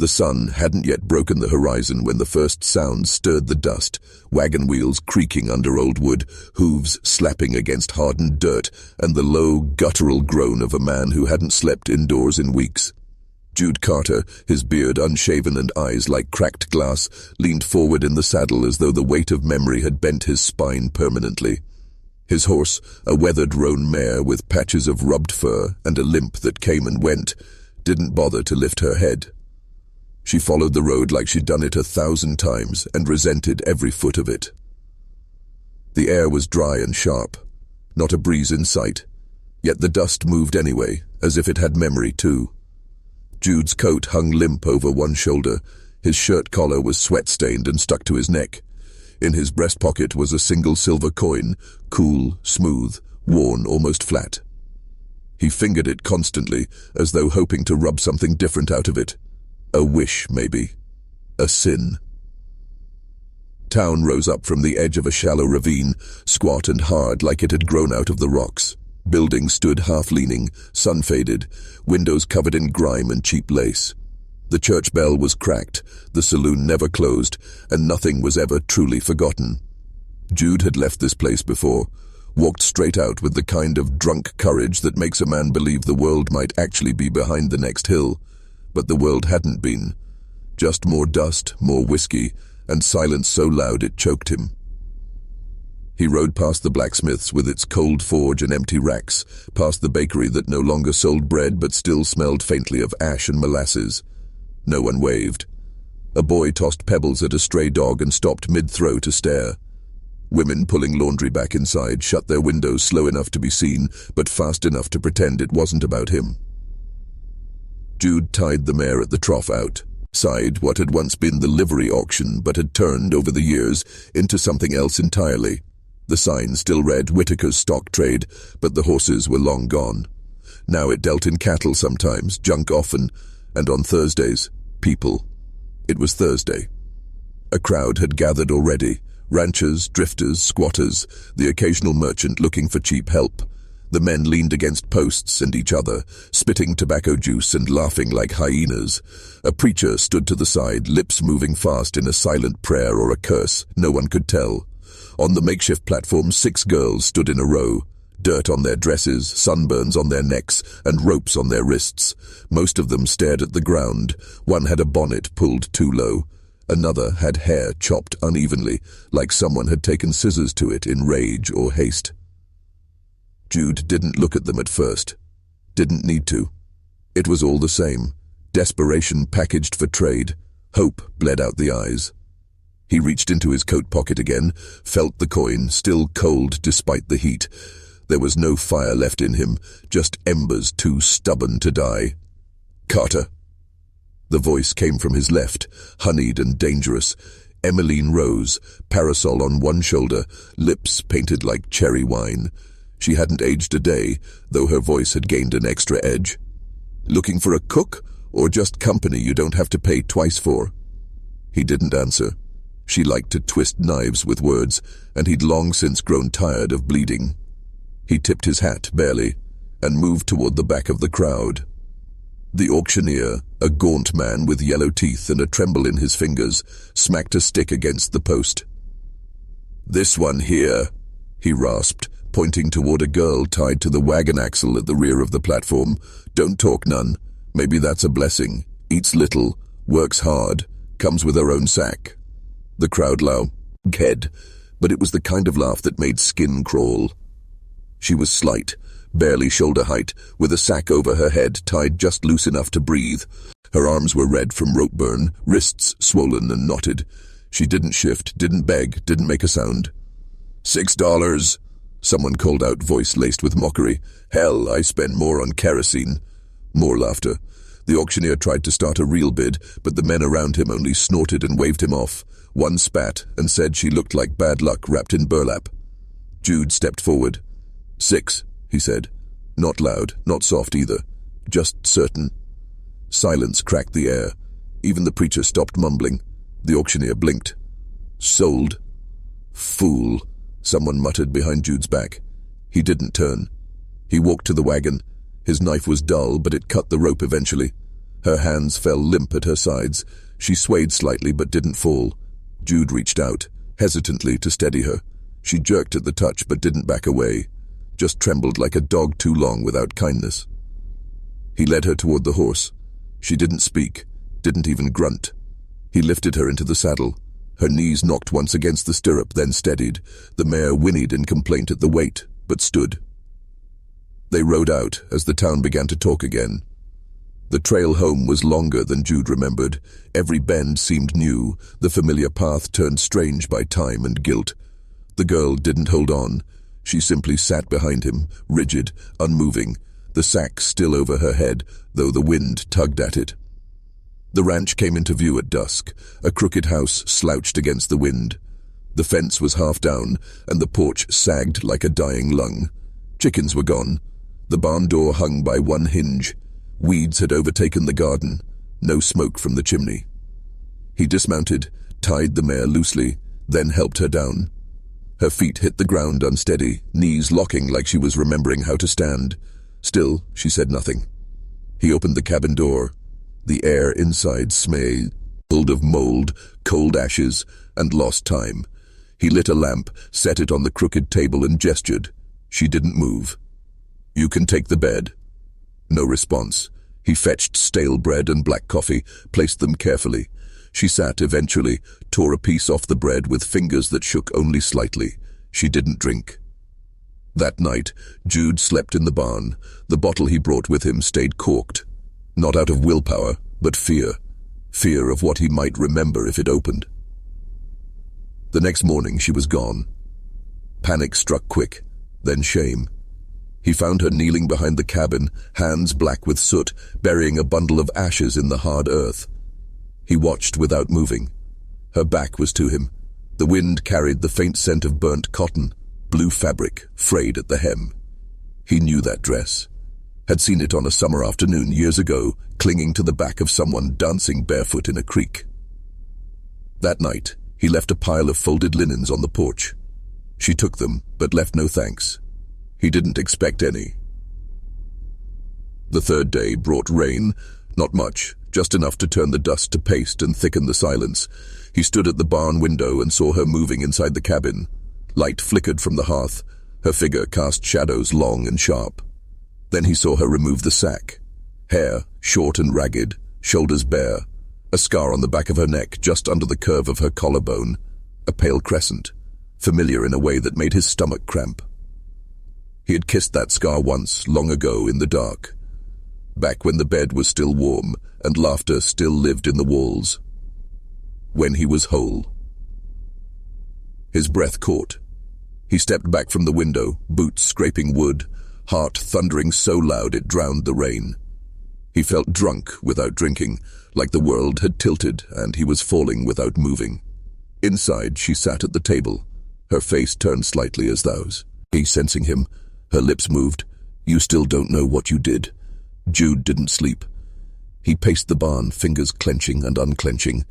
The sun hadn't yet broken the horizon when the first sounds stirred the dust, wagon wheels creaking under old wood, hooves slapping against hardened dirt, and the low, guttural groan of a man who hadn't slept indoors in weeks. Jude Carter, his beard unshaven and eyes like cracked glass, leaned forward in the saddle as though the weight of memory had bent his spine permanently. His horse, a weathered roan mare with patches of rubbed fur and a limp that came and went, didn't bother to lift her head. She followed the road like she'd done it 1,000 times and resented every foot of it. The air was dry and sharp, not a breeze in sight, yet the dust moved anyway, as if it had memory too. Jude's coat hung limp over one shoulder, his shirt collar was sweat-stained and stuck to his neck. In his breast pocket was a single silver coin, cool, smooth, worn almost flat. He fingered it constantly, as though hoping to rub something different out of it. A wish, maybe. A sin. Town rose up from the edge of a shallow ravine, squat and hard like it had grown out of the rocks. Buildings stood half-leaning, sun-faded, windows covered in grime and cheap lace. The church bell was cracked, the saloon never closed, and nothing was ever truly forgotten. Jude had left this place before, walked straight out with the kind of drunk courage that makes a man believe the world might actually be behind the next hill. But the world hadn't been. Just more dust, more whiskey, and silence so loud it choked him. He rode past the blacksmith's with its cold forge and empty racks, past the bakery that no longer sold bread but still smelled faintly of ash and molasses. No one waved. A boy tossed pebbles at a stray dog and stopped mid-throw to stare. Women pulling laundry back inside shut their windows slow enough to be seen, but fast enough to pretend it wasn't about him. Jude tied the mare at the trough out, sighed what had once been the livery auction but had turned over the years into something else entirely. The sign still read Whitaker's stock trade, but the horses were long gone. Now it dealt in cattle sometimes, junk often, and on Thursdays, people. It was Thursday. A crowd had gathered already, ranchers, drifters, squatters, the occasional merchant looking for cheap help. The men leaned against posts and each other, spitting tobacco juice and laughing like hyenas. A preacher stood to the side, lips moving fast in a silent prayer or a curse, no one could tell. On the makeshift platform, 6 girls stood in a row, dirt on their dresses, sunburns on their necks, and ropes on their wrists. Most of them stared at the ground. One had a bonnet pulled too low. Another had hair chopped unevenly, like someone had taken scissors to it in rage or haste. Jude didn't look at them at first. Didn't need to. It was all the same. Desperation packaged for trade. Hope bled out the eyes. He reached into his coat pocket again, felt the coin, still cold despite the heat. There was no fire left in him, just embers too stubborn to die. "Carter." The voice came from his left, honeyed and dangerous. Emmeline rose, parasol on one shoulder, lips painted like cherry wine. She hadn't aged a day, though her voice had gained an extra edge. "Looking for a cook, or just company you don't have to pay twice for?" He didn't answer. She liked to twist knives with words, and he'd long since grown tired of bleeding. He tipped his hat, barely, and moved toward the back of the crowd. The auctioneer, a gaunt man with yellow teeth and a tremble in his fingers, smacked a stick against the post. "This one here," he rasped, pointing toward a girl tied to the wagon axle at the rear of the platform. "Don't talk none. Maybe that's a blessing. Eats little, works hard, comes with her own sack." The crowd laughed, but it was the kind of laugh that made skin crawl. She was slight, barely shoulder height, with a sack over her head tied just loose enough to breathe. Her arms were red from rope burn, wrists swollen and knotted. She didn't shift, didn't beg, didn't make a sound. $6, someone called out, voice laced with mockery. "Hell, I spend more on kerosene." More laughter. The auctioneer tried to start a real bid, but the men around him only snorted and waved him off. One spat and said she looked like bad luck wrapped in burlap. Jude stepped forward. "6, he said. Not loud, not soft either. Just certain. Silence cracked the air. Even the preacher stopped mumbling. The auctioneer blinked. "Sold." "Fool," someone muttered behind Jude's back. He didn't turn. He walked to the wagon. His knife was dull, but it cut the rope eventually. Her hands fell limp at her sides. She swayed slightly but didn't fall. Jude reached out, hesitantly, to steady her. She jerked at the touch but didn't back away, just trembled like a dog too long without kindness. He led her toward the horse. She didn't speak, didn't even grunt. He lifted her into the saddle. Her knees knocked once against the stirrup, then steadied. The mare whinnied in complaint at the weight, but stood. They rode out as the town began to talk again. The trail home was longer than Jude remembered. Every bend seemed new. The familiar path turned strange by time and guilt. The girl didn't hold on. She simply sat behind him, rigid, unmoving, the sack still over her head, though the wind tugged at it. The ranch came into view at dusk. A crooked house slouched against the wind. The fence was half down, and the porch sagged like a dying lung. Chickens were gone. The barn door hung by one hinge. Weeds had overtaken the garden. No smoke from the chimney. He dismounted, tied the mare loosely, then helped her down. Her feet hit the ground unsteady, knees locking like she was remembering how to stand. Still, she said nothing. He opened the cabin door. The air inside smelled of mold, cold ashes, and lost time. He lit a lamp, set it on the crooked table, and gestured. She didn't move. "You can take the bed." No response. He fetched stale bread and black coffee, placed them carefully. She sat eventually, tore a piece off the bread with fingers that shook only slightly. She didn't drink. That night, Jude slept in the barn. The bottle he brought with him stayed corked. Not out of willpower, but fear. Fear of what he might remember if it opened. The next morning she was gone. Panic struck quick, then shame. He found her kneeling behind the cabin, hands black with soot, burying a bundle of ashes in the hard earth. He watched without moving. Her back was to him. The wind carried the faint scent of burnt cotton, blue fabric, frayed at the hem. He knew that dress. Had seen it on a summer afternoon years ago, clinging to the back of someone dancing barefoot in a creek. That night, he left a pile of folded linens on the porch. She took them, but left no thanks. He didn't expect any. The third day brought rain, not much, just enough to turn the dust to paste and thicken the silence. He stood at the barn window and saw her moving inside the cabin. Light flickered from the hearth. Her figure cast shadows long and sharp. Then he saw her remove the sack. Hair, short and ragged, shoulders bare, a scar on the back of her neck just under the curve of her collarbone, a pale crescent, familiar in a way that made his stomach cramp. He had kissed that scar once, long ago, in the dark, back when the bed was still warm and laughter still lived in the walls. When he was whole. His breath caught. He stepped back from the window, boots scraping wood, heart thundering so loud it drowned the rain. He felt drunk without drinking, like the world had tilted and he was falling without moving. Inside, she sat at the table, her face turned slightly as those. He sensing him. Her lips moved. "You still don't know what you did." Jude didn't sleep. He paced the barn, fingers clenching and unclenching.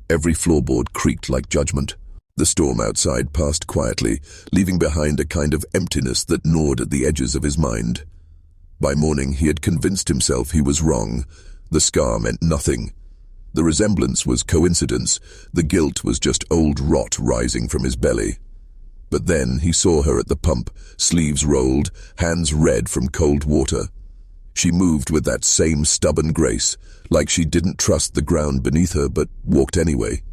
Every floorboard creaked like judgment. The storm outside passed quietly, leaving behind a kind of emptiness that gnawed at the edges of his mind. By morning, he had convinced himself he was wrong. The scar meant nothing. The resemblance was coincidence. The guilt was just old rot rising from his belly. But then he saw her at the pump, sleeves rolled, hands red from cold water. She moved with that same stubborn grace, like she didn't trust the ground beneath her but walked anyway.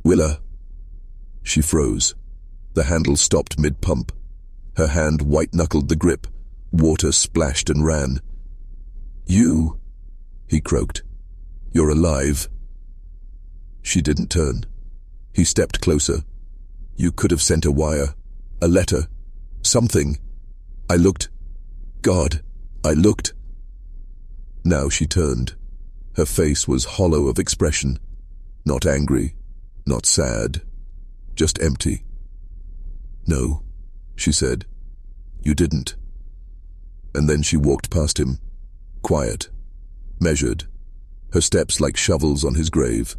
"Willa." She froze. The handle stopped mid-pump. Her hand white-knuckled the grip. Water splashed and ran. "You," he croaked. "You're alive." She didn't turn. He stepped closer. "You could have sent a wire, a letter, something. I looked. God, I looked." Now she turned. Her face was hollow of expression. Not angry, not sad, just empty. "No," she said. "You didn't." And then she walked past him, quiet, measured, her steps like shovels on his grave.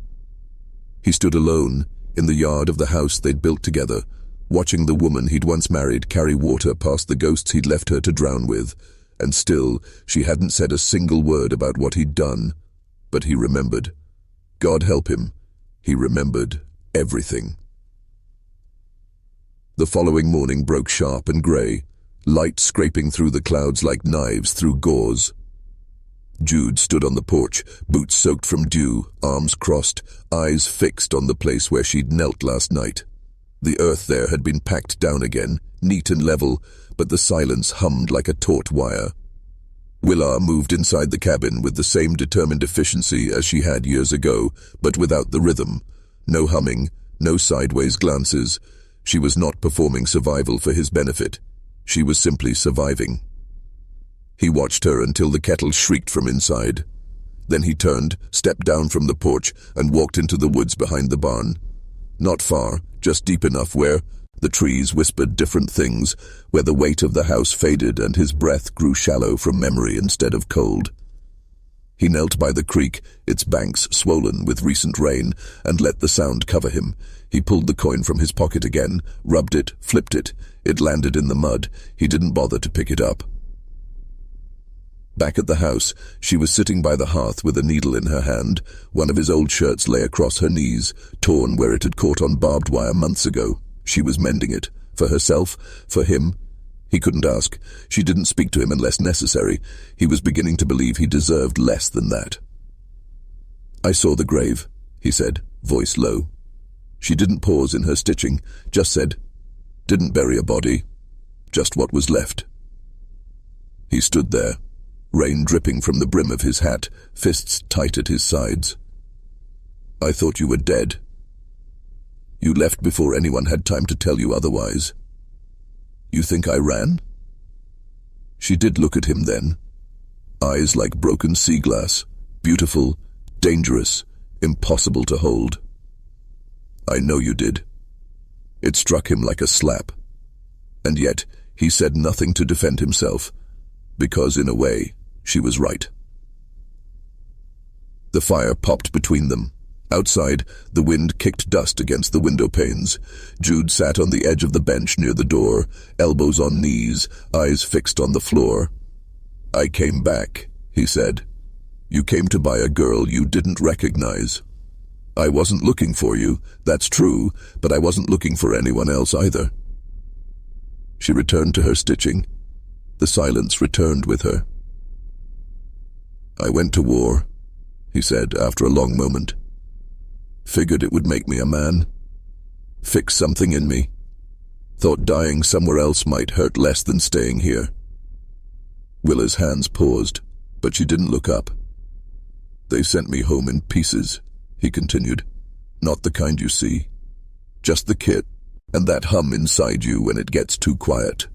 He stood alone, in the yard of the house they'd built together, watching the woman he'd once married carry water past the ghosts he'd left her to drown with, and still she hadn't said a single word about what he'd done. But he remembered. God help him, he remembered everything. The following morning broke sharp and grey, light scraping through the clouds like knives through gauze. Jude stood on the porch, boots soaked from dew, arms crossed, eyes fixed on the place where she'd knelt last night. The earth there had been packed down again, neat and level, but the silence hummed like a taut wire. Willa moved inside the cabin with the same determined efficiency as she had years ago, but without the rhythm. No humming, no sideways glances. She was not performing survival for his benefit. She was simply surviving. He watched her until the kettle shrieked from inside. Then he turned, stepped down from the porch, and walked into the woods behind the barn. Not far, just deep enough where the trees whispered different things, where the weight of the house faded and his breath grew shallow from memory instead of cold. He knelt by the creek, its banks swollen with recent rain, and let the sound cover him. He pulled the coin from his pocket again, rubbed it, flipped it. It landed in the mud. He didn't bother to pick it up. Back at the house, she was sitting by the hearth with a needle in her hand. One of his old shirts lay across her knees, torn where it had caught on barbed wire months ago. She was mending it. For herself? For him? He couldn't ask. She didn't speak to him unless necessary. He was beginning to believe he deserved less than that. "I saw the grave," he said, voice low. She didn't pause in her stitching, just said, "Didn't bury a body. Just what was left." He stood there, rain dripping from the brim of his hat, fists tight at his sides. "I thought you were dead. You left before anyone had time to tell you otherwise. You think I ran?" She did look at him then. Eyes like broken sea glass, beautiful, dangerous, impossible to hold. "I know you did." It struck him like a slap. And yet, he said nothing to defend himself, because in a way, she was right. The fire popped between them. Outside, the wind kicked dust against the window panes. Jude sat on the edge of the bench near the door, elbows on knees, eyes fixed on the floor. "I came back," he said. "You came to buy a girl you didn't recognize. I wasn't looking for you, that's true, but I wasn't looking for anyone else either." She returned to her stitching. The silence returned with her. "I went to war," he said after a long moment. "Figured it would make me a man. Fix something in me. Thought dying somewhere else might hurt less than staying here." Willa's hands paused, but she didn't look up. "They sent me home in pieces," he continued. "Not the kind you see. Just the kit, and that hum inside you when it gets too quiet.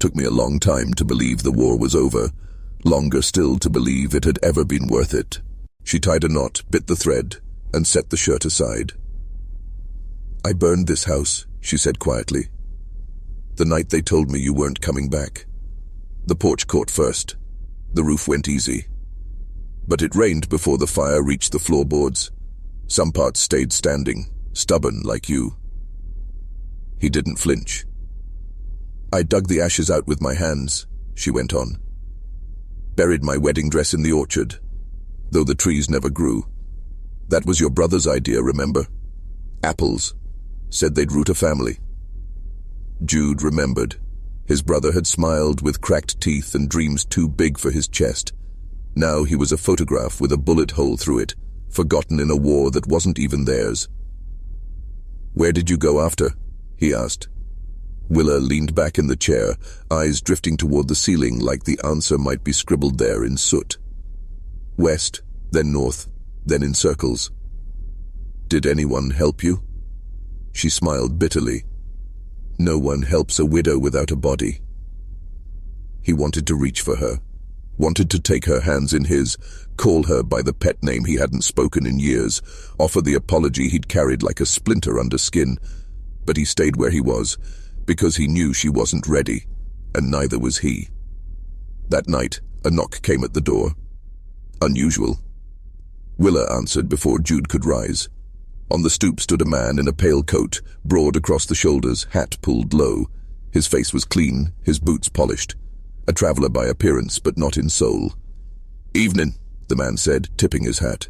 Took me a long time to believe the war was over, longer still to believe it had ever been worth it." She tied a knot, bit the thread, and set the shirt aside. "I burned this house," she said quietly. "The night they told me you weren't coming back. The porch caught first. The roof went easy. But it rained before the fire reached the floorboards. Some parts stayed standing, stubborn like you." He didn't flinch. "I dug the ashes out with my hands," she went on. "Buried my wedding dress in the orchard, though the trees never grew. That was your brother's idea, remember? Apples. Said they'd root a family." Jude remembered. His brother had smiled with cracked teeth and dreams too big for his chest. Now he was a photograph with a bullet hole through it, forgotten in a war that wasn't even theirs. "Where did you go after?" he asked. Willa leaned back in the chair, eyes drifting toward the ceiling like the answer might be scribbled there in soot. "West, then north, then in circles." "Did anyone help you?" She smiled bitterly. "No one helps a widow without a body." He wanted to reach for her, wanted to take her hands in his, call her by the pet name he hadn't spoken in years, offer the apology he'd carried like a splinter under skin. But he stayed where he was, because he knew she wasn't ready, and neither was he. That night, a knock came at the door. Unusual. Willa answered before Jude could rise. On the stoop stood a man in a pale coat, broad across the shoulders, hat pulled low. His face was clean, his boots polished. a traveler by appearance but not in soul. "Evening," the man said, tipping his hat.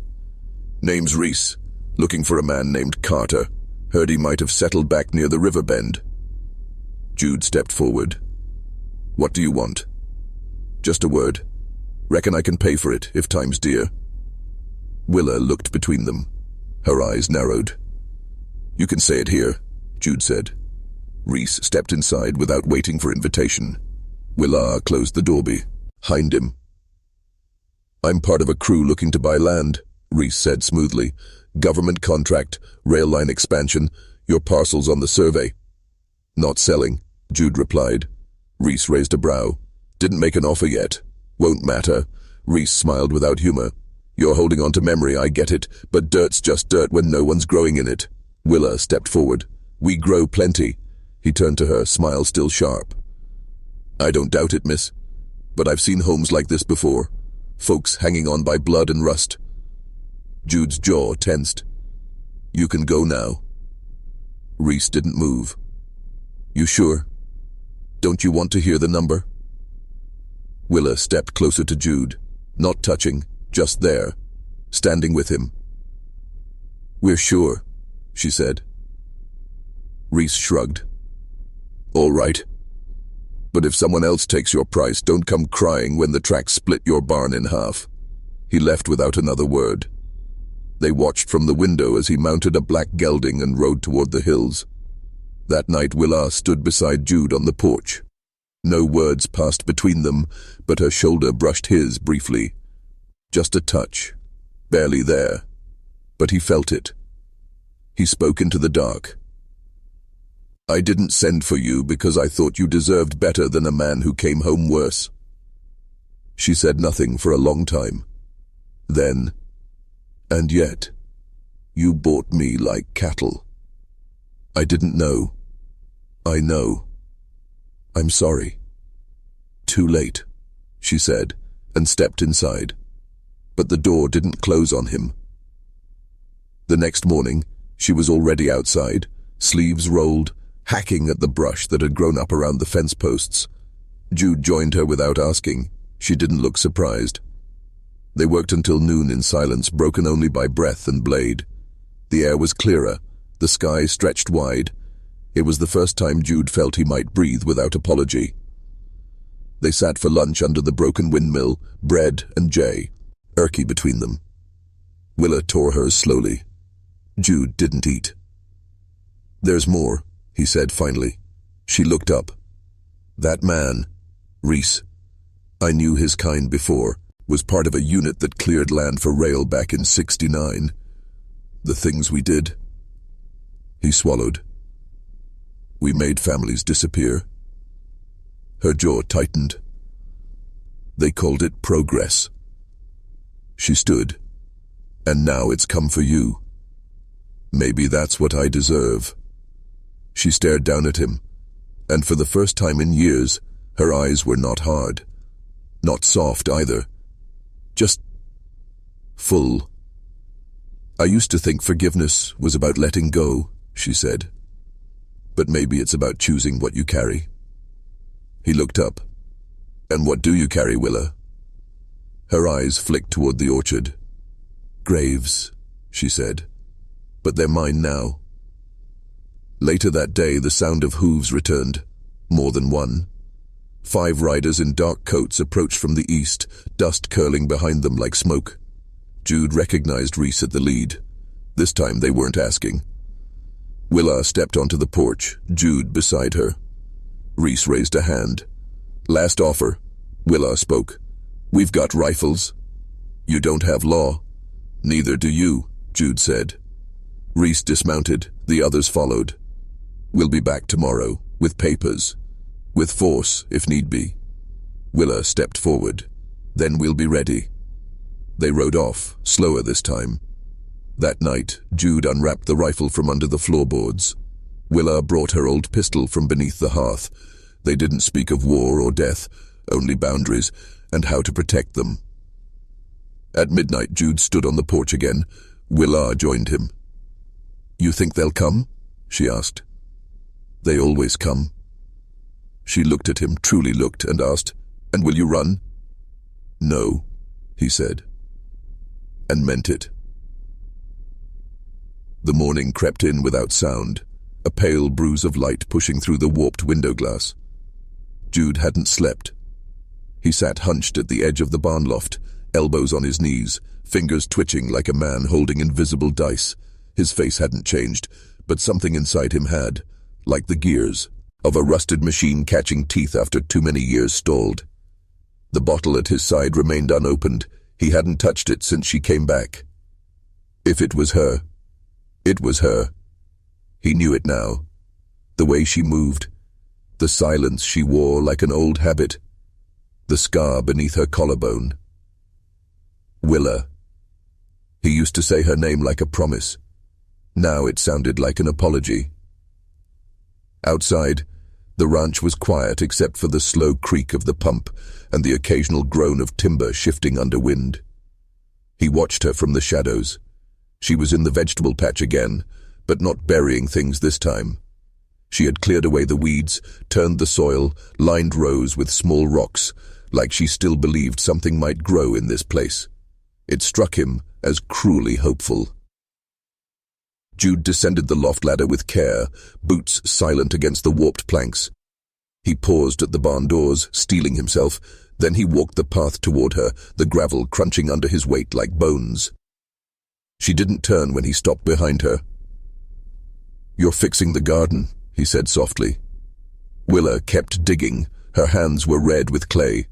"Name's Reese. Looking for a man named Carter. Heard he might have settled back near the river bend." Jude stepped forward. "What do you want?" "Just a word. Reckon I can pay for it, if time's dear." Willa looked between them. Her eyes narrowed. "You can say it here," Jude said. Reese stepped inside without waiting for invitation. Willa closed the door behind him. "I'm part of a crew looking to buy land," Reese said smoothly. "Government contract, rail line expansion, your parcel's on the survey." "Not selling," Jude replied. Reese raised a brow. "Didn't make an offer yet." "Won't matter." Reese smiled without humor. "You're holding on to memory, I get it, but dirt's just dirt when no one's growing in it." Willa stepped forward. "We grow plenty." He turned to her, smile still sharp. "I don't doubt it, miss. But I've seen homes like this before. Folks hanging on by blood and rust." Jude's jaw tensed. "You can go now." Reese didn't move. "You sure? Don't you want to hear the number?" Willa stepped closer to Jude, not touching, just there, standing with him. "We're sure," she said. Reese shrugged. "All right. But if someone else takes your price, don't come crying when the tracks split your barn in half." He left without another word. They watched from the window as he mounted a black gelding and rode toward the hills. That night Willa stood beside Jude on the porch. No words passed between them, but her shoulder brushed his briefly. Just a touch, barely there, but he felt it. He spoke into the dark. "I didn't send for you because I thought you deserved better than a man who came home worse." She said nothing for a long time. Then, "And yet, you bought me like cattle." "I didn't know." "I know. I'm sorry." "Too late," she said, and stepped inside. But the door didn't close on him. The next morning, she was already outside, sleeves rolled, hacking at the brush that had grown up around the fence posts. Jude joined her without asking. She didn't look surprised. They worked until noon in silence, broken only by breath and blade. The air was clearer, the sky stretched wide. It was the first time Jude felt he might breathe without apology. They sat for lunch under the broken windmill, bread and jerky between them. Willa tore hers slowly. Jude didn't eat. "There's more," he said finally. She looked up. "That man, Reese, I knew his kind before, was part of a unit that cleared land for rail back in '69. The things we did." He swallowed. "We made families disappear." Her jaw tightened. "They called it progress." She stood. "And now it's come for you. Maybe that's what I deserve." She stared down at him, and for the first time in years, her eyes were not hard. Not soft either. Just full. "I used to think forgiveness was about letting go," she said. "But maybe it's about choosing what you carry." He looked up. "And what do you carry, Willa?" Her eyes flicked toward the orchard. "Graves," she said. "But they're mine now." Later that day, the sound of hooves returned. More than one. 5 riders in dark coats approached from the east, dust curling behind them like smoke. Jude recognized Reese at the lead. This time they weren't asking. Willa stepped onto the porch, Jude beside her. Reese raised a hand. "Last offer," Willa spoke. "We've got rifles." "You don't have law." "Neither do you," Jude said. Reese dismounted. The others followed. "We'll be back tomorrow, with papers. With force, if need be." Willa stepped forward. "Then we'll be ready." They rode off, slower this time. That night, Jude unwrapped the rifle from under the floorboards. Willa brought her old pistol from beneath the hearth. They didn't speak of war or death, only boundaries, and how to protect them. At midnight, Jude stood on the porch again. Willa joined him. "You think they'll come?" she asked. "They always come." She looked at him, truly looked, and asked, And will you run? No, he said, and meant it. The morning crept in without sound, a pale bruise of light pushing through the warped window glass. Jude hadn't slept. He sat hunched at the edge of the barn loft, elbows on his knees, fingers twitching like a man holding invisible dice. His face hadn't changed, but something inside him had, like the gears of a rusted machine catching teeth after too many years stalled. The bottle at his side remained unopened. He hadn't touched it since she came back. If it was her, it was her. He knew it now. The way she moved, the silence she wore like an old habit, the scar beneath her collarbone. Willa. He used to say her name like a promise. Now it sounded like an apology. Outside, the ranch was quiet except for the slow creak of the pump and the occasional groan of timber shifting under wind. He watched her from the shadows. She was in the vegetable patch again, but not burying things this time. She had cleared away the weeds, turned the soil, lined rows with small rocks, like she still believed something might grow in this place. It struck him as cruelly hopeful. Jude descended the loft ladder with care, boots silent against the warped planks. He paused at the barn doors, steeling himself. Then he walked the path toward her, the gravel crunching under his weight like bones. She didn't turn when he stopped behind her. "You're fixing the garden," he said softly. Willa kept digging. Her hands were red with clay.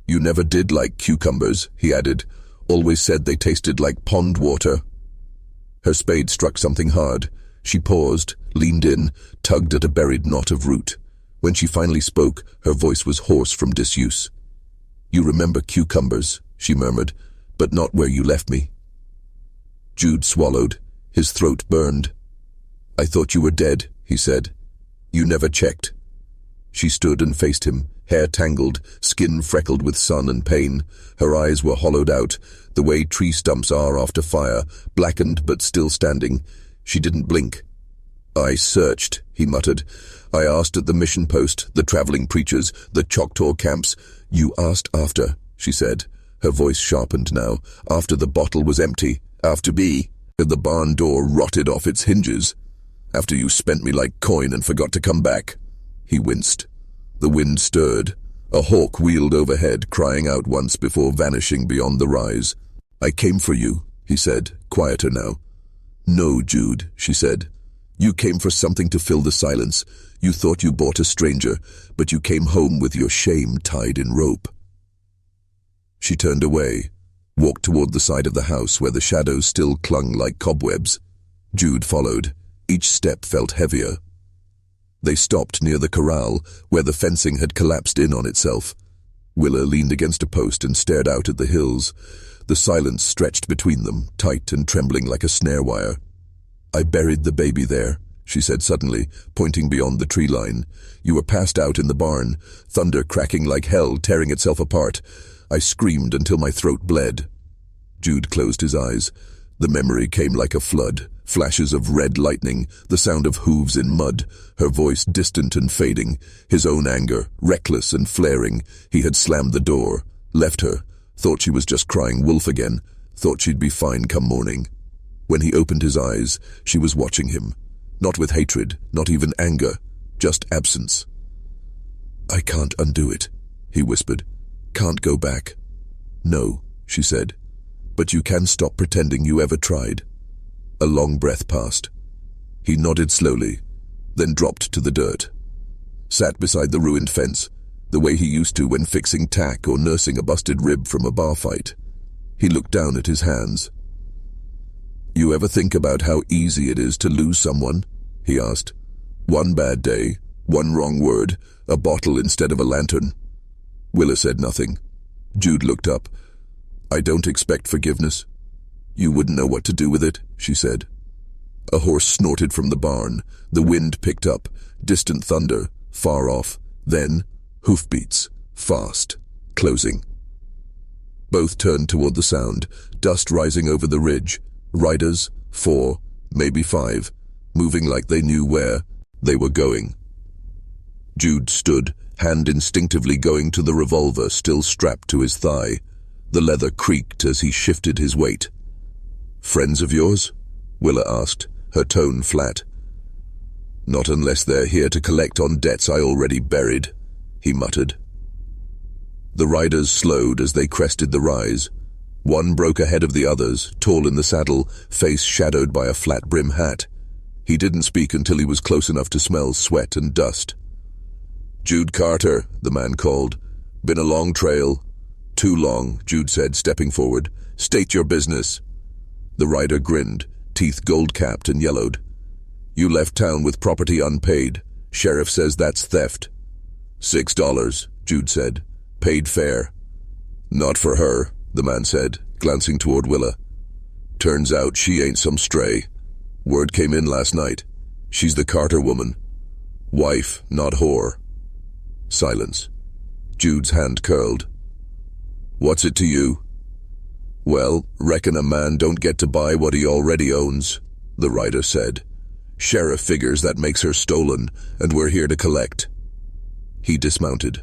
"You never did like cucumbers," he added. "Always said they tasted like pond water." Her spade struck something hard. She paused, leaned in, tugged at a buried knot of root. When she finally spoke, her voice was hoarse from disuse. "You remember cucumbers," she murmured, "but not where you left me." Jude swallowed. His throat burned. "I thought you were dead," he said. "You never checked." She stood and faced him, hair tangled, skin freckled with sun and pain. Her eyes were hollowed out, the way tree stumps are after fire, blackened but still standing. She didn't blink. "I searched," he muttered. "I asked at the mission post, the traveling preachers, the Choctaw camps." "You asked after," she said. Her voice sharpened now. "After the bottle was empty. After the barn door rotted off its hinges. After you spent me like coin and forgot to come back." He winced. The wind stirred. A hawk wheeled overhead, crying out once before vanishing beyond the rise. "I came for you," he said, quieter now. "No, Jude," she said. "You came for something to fill the silence. You thought you bought a stranger, but you came home with your shame tied in rope." She turned away, walked toward the side of the house where the shadows still clung like cobwebs. Jude followed. Each step felt heavier. They stopped near the corral, where the fencing had collapsed in on itself. Willa leaned against a post and stared out at the hills. The silence stretched between them, tight and trembling like a snare wire. "I buried the baby there," she said suddenly, pointing beyond the tree line. "You were passed out in the barn, thunder cracking like hell, tearing itself apart. I screamed until my throat bled." Jude closed his eyes. The memory came like a flood, flashes of red lightning, the sound of hooves in mud, her voice distant and fading, his own anger, reckless and flaring. He had slammed the door, left her, thought she was just crying wolf again, thought she'd be fine come morning. When he opened his eyes, she was watching him, not with hatred, not even anger, just absence. "I can't undo it," he whispered. "Can't go back." "No," she said, "but you can stop pretending you ever tried." A long breath passed. He nodded slowly, then dropped to the dirt. Sat beside the ruined fence, the way he used to when fixing tack or nursing a busted rib from a bar fight. He looked down at his hands. "You ever think about how easy it is to lose someone?" he asked. "One bad day, one wrong word, a bottle instead of a lantern." Willa said nothing. Jude looked up. "I don't expect forgiveness." "You wouldn't know what to do with it," she said. A horse snorted from the barn. The wind picked up, distant thunder, far off. Then, hoofbeats, fast, closing. Both turned toward the sound, dust rising over the ridge. Riders, 4, maybe 5, moving like they knew where they were going. Jude stood, hand instinctively going to the revolver still strapped to his thigh. The leather creaked as he shifted his weight. "Friends of yours?" Willa asked, her tone flat. "Not unless they're here to collect on debts I already buried," he muttered. The riders slowed as they crested the rise. One broke ahead of the others, tall in the saddle, face shadowed by a flat-brim hat. He didn't speak until he was close enough to smell sweat and dust. "Jude Carter," the man called. "Been a long trail." "Too long," Jude said, stepping forward. "State your business." The rider grinned, teeth gold-capped and yellowed. "You left town with property unpaid. Sheriff says that's theft." $6, Jude said. "Paid fair." "Not for her," the man said, glancing toward Willa. "Turns out she ain't some stray. Word came in last night. She's the Carter woman. Wife, not whore." Silence. Jude's hand curled. "What's it to you?" "Well, reckon a man don't get to buy what he already owns," the rider said. "Sheriff figures that makes her stolen, and we're here to collect." He dismounted.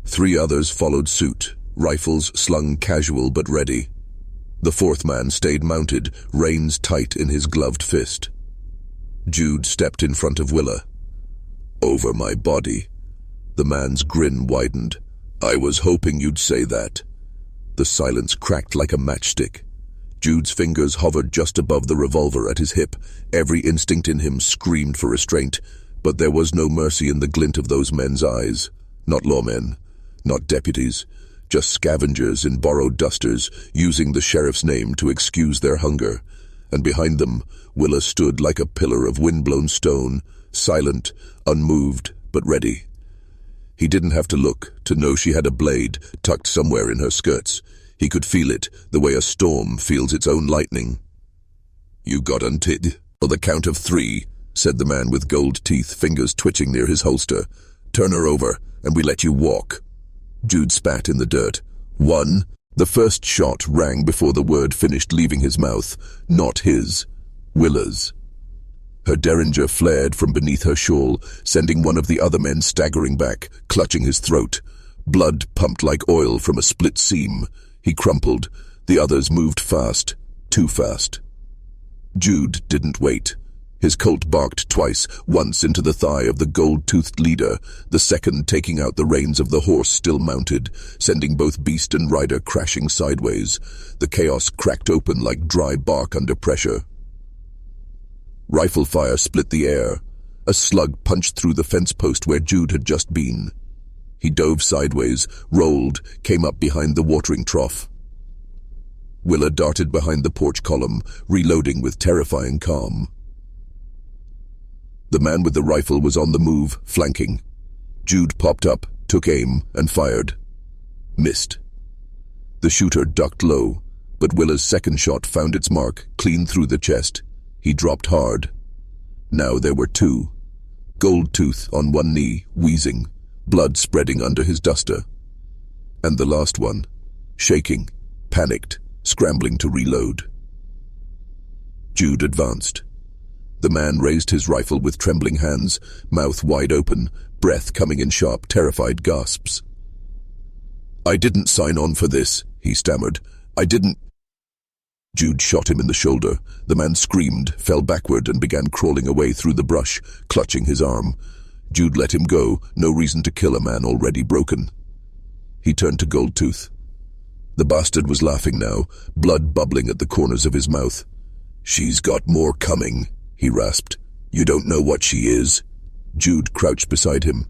3 others followed suit, rifles slung casual but ready. The 4th man stayed mounted, reins tight in his gloved fist. Jude stepped in front of Willa. "Over my body." The man's grin widened. "I was hoping you'd say that." The silence cracked like a matchstick. Jude's fingers hovered just above the revolver at his hip. Every instinct in him screamed for restraint, but there was no mercy in the glint of those men's eyes. Not lawmen, not deputies, just scavengers in borrowed dusters, using the sheriff's name to excuse their hunger. And behind them, Willa stood like a pillar of wind-blown stone, silent, unmoved, but ready. He didn't have to look to know she had a blade tucked somewhere in her skirts. He could feel it, the way a storm feels its own lightning. "You got untied?" "On the count of 3, said the man with gold teeth, fingers twitching near his holster. "Turn her over, and we let you walk." Jude spat in the dirt. 1. The first shot rang before the word finished leaving his mouth. Not his. Willa's. Her derringer flared from beneath her shawl, sending one of the other men staggering back, clutching his throat. Blood pumped like oil from a split seam. He crumpled. The others moved fast. Too fast. Jude didn't wait. His colt barked twice, once into the thigh of the gold-toothed leader, the second taking out the reins of the horse still mounted, sending both beast and rider crashing sideways. The chaos cracked open like dry bark under pressure. Rifle fire split the air. A slug punched through the fence post where Jude had just been. He dove sideways, rolled, came up behind the watering trough. Willa darted behind the porch column, reloading with terrifying calm. The man with the rifle was on the move, flanking. Jude popped up, took aim, and fired. Missed. The shooter ducked low, but Willa's second shot found its mark, clean through the chest. He dropped hard. Now there were 2. Goldtooth on one knee, wheezing, blood spreading under his duster. And the last one, shaking, panicked, scrambling to reload. Jude advanced. The man raised his rifle with trembling hands, mouth wide open, breath coming in sharp, terrified gasps. "I didn't sign on for this," he stammered. "I didn't—" Jude shot him in the shoulder. The man screamed, fell backward, and began crawling away through the brush, clutching his arm. Jude let him go, no reason to kill a man already broken. He turned to Goldtooth. The bastard was laughing now, blood bubbling at the corners of his mouth. "She's got more coming," he rasped. "You don't know what she is?" Jude crouched beside him.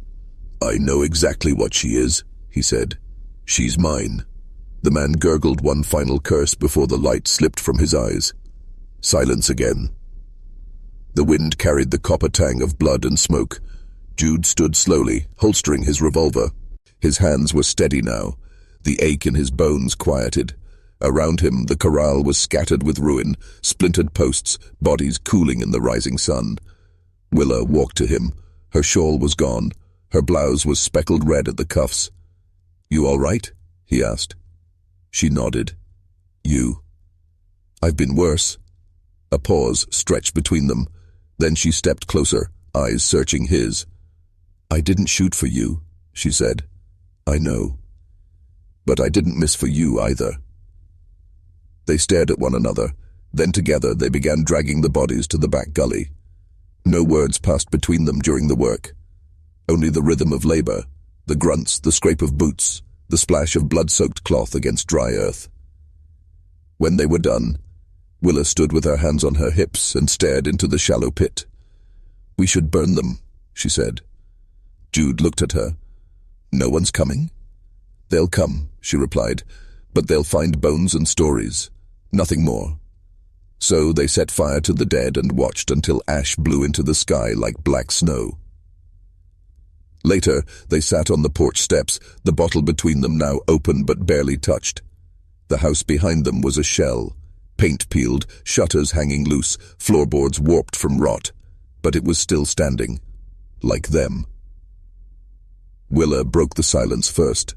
"I know exactly what she is," he said. "She's mine." The man gurgled one final curse before the light slipped from his eyes. Silence again. The wind carried the copper tang of blood and smoke. Jude stood slowly, holstering his revolver. His hands were steady now. The ache in his bones quieted. Around him, the corral was scattered with ruin, splintered posts, bodies cooling in the rising sun. Willa walked to him. Her shawl was gone. Her blouse was speckled red at the cuffs. "You all right?" he asked. She nodded. "You?" "I've been worse." A pause stretched between them. Then she stepped closer, eyes searching his. "I didn't shoot for you," she said. "I know. But I didn't miss for you either." They stared at one another. Then together they began dragging the bodies to the back gully. No words passed between them during the work. Only the rhythm of labor, the grunts, the scrape of boots, the splash of blood-soaked cloth against dry earth. When they were done, Willa stood with her hands on her hips and stared into the shallow pit. "We should burn them," she said. Jude looked at her. "No one's coming?" "They'll come," she replied, "but they'll find bones and stories. Nothing more." So they set fire to the dead and watched until ash blew into the sky like black snow. Later, they sat on the porch steps, the bottle between them now open but barely touched. The house behind them was a shell, paint peeled, shutters hanging loose, floorboards warped from rot, but it was still standing, like them. Willa broke the silence first.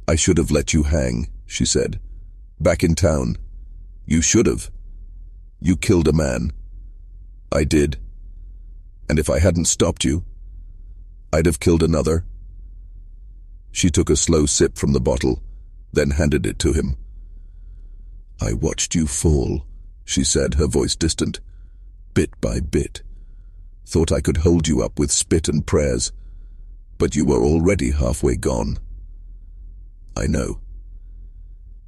"I should have let you hang," she said. "Back in town. You should have. You killed a man." "I did. And if I hadn't stopped you, I'd have killed another." She took a slow sip from the bottle, then handed it to him. "I watched you fall," she said, her voice distant. "Bit by bit. Thought I could hold you up with spit and prayers, but you were already halfway gone." "I know."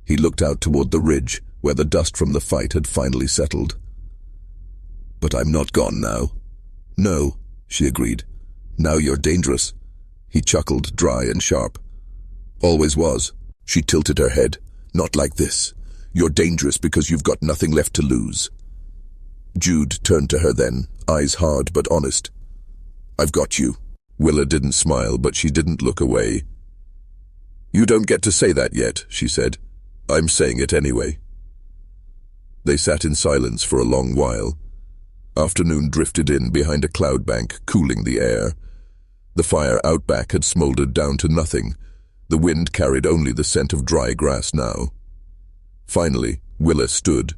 He looked out toward the ridge, where the dust from the fight had finally settled. "But I'm not gone now." "No," she agreed. "Now you're dangerous." He chuckled, dry and sharp. "Always was." She tilted her head. "Not like this. You're dangerous because you've got nothing left to lose." Jude turned to her then, eyes hard but honest. "I've got you." Willa didn't smile, but she didn't look away. "You don't get to say that yet," she said. "I'm saying it anyway." They sat in silence for a long while. Afternoon drifted in behind a cloud bank, cooling the air. The fire out back had smoldered down to nothing. The wind carried only the scent of dry grass now. Finally, Willa stood.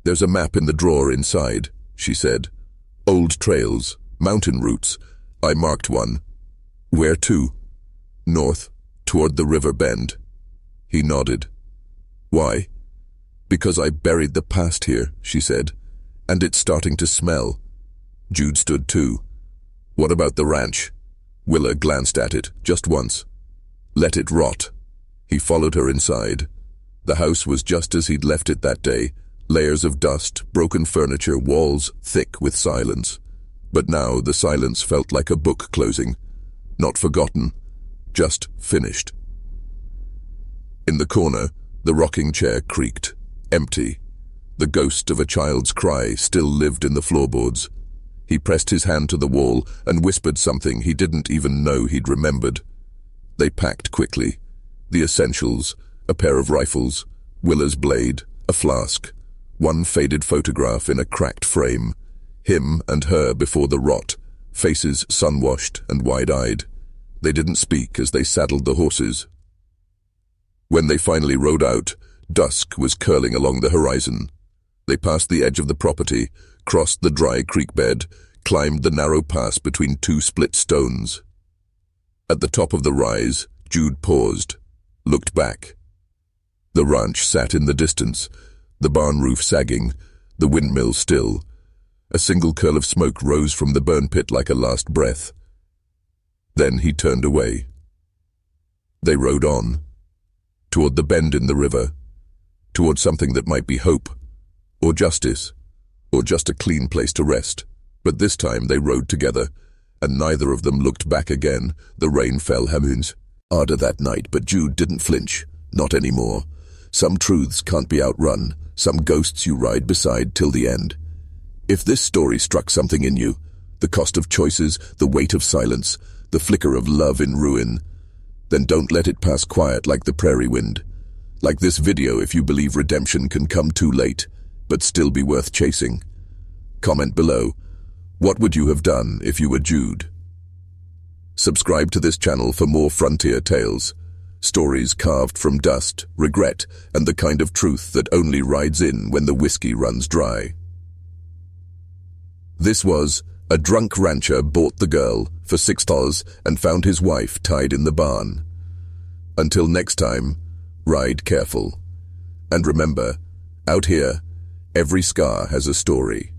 "There's a map in the drawer inside," she said. "Old trails, mountain routes. I marked one." "Where to?" "North, toward the river bend." He nodded. "Why?" "Because I buried the past here," she said. "And it's starting to smell." Jude stood too. "What about the ranch?" Willa glanced at it, just once. "Let it rot." He followed her inside. The house was just as he'd left it that day, layers of dust, broken furniture, walls thick with silence. But now the silence felt like a book closing. Not forgotten, just finished. In the corner, the rocking chair creaked, empty. The ghost of a child's cry still lived in the floorboards. He pressed his hand to the wall and whispered something he didn't even know he'd remembered. They packed quickly. The essentials, a pair of rifles, Willa's blade, a flask, one faded photograph in a cracked frame, him and her before the rot, faces sun-washed and wide-eyed. They didn't speak as they saddled the horses. When they finally rode out, dusk was curling along the horizon. They passed the edge of the property, crossed the dry creek bed, climbed the narrow pass between two split stones. At the top of the rise, Jude paused, looked back. The ranch sat in the distance, the barn roof sagging, the windmill still. A single curl of smoke rose from the burn pit like a last breath. Then he turned away. They rode on, toward the bend in the river, toward something that might be hope, or justice, or just a clean place to rest. But this time they rode together, and neither of them looked back again. The rain fell harder that night, but Jude didn't flinch, not anymore. Some truths can't be outrun, some ghosts you ride beside till the end. If this story struck something in you, the cost of choices, the weight of silence, the flicker of love in ruin, then don't let it pass quiet like the prairie wind. Like this video if you believe redemption can come too late, but still be worth chasing. Comment below, what would you have done if you were Jude? Subscribe to this channel for more frontier tales, stories carved from dust, regret, and the kind of truth that only rides in when the whiskey runs dry. This was A drunk rancher bought the girl for $6 and found his wife tied in the barn. Until next time, ride careful. And remember, out here, every scar has a story.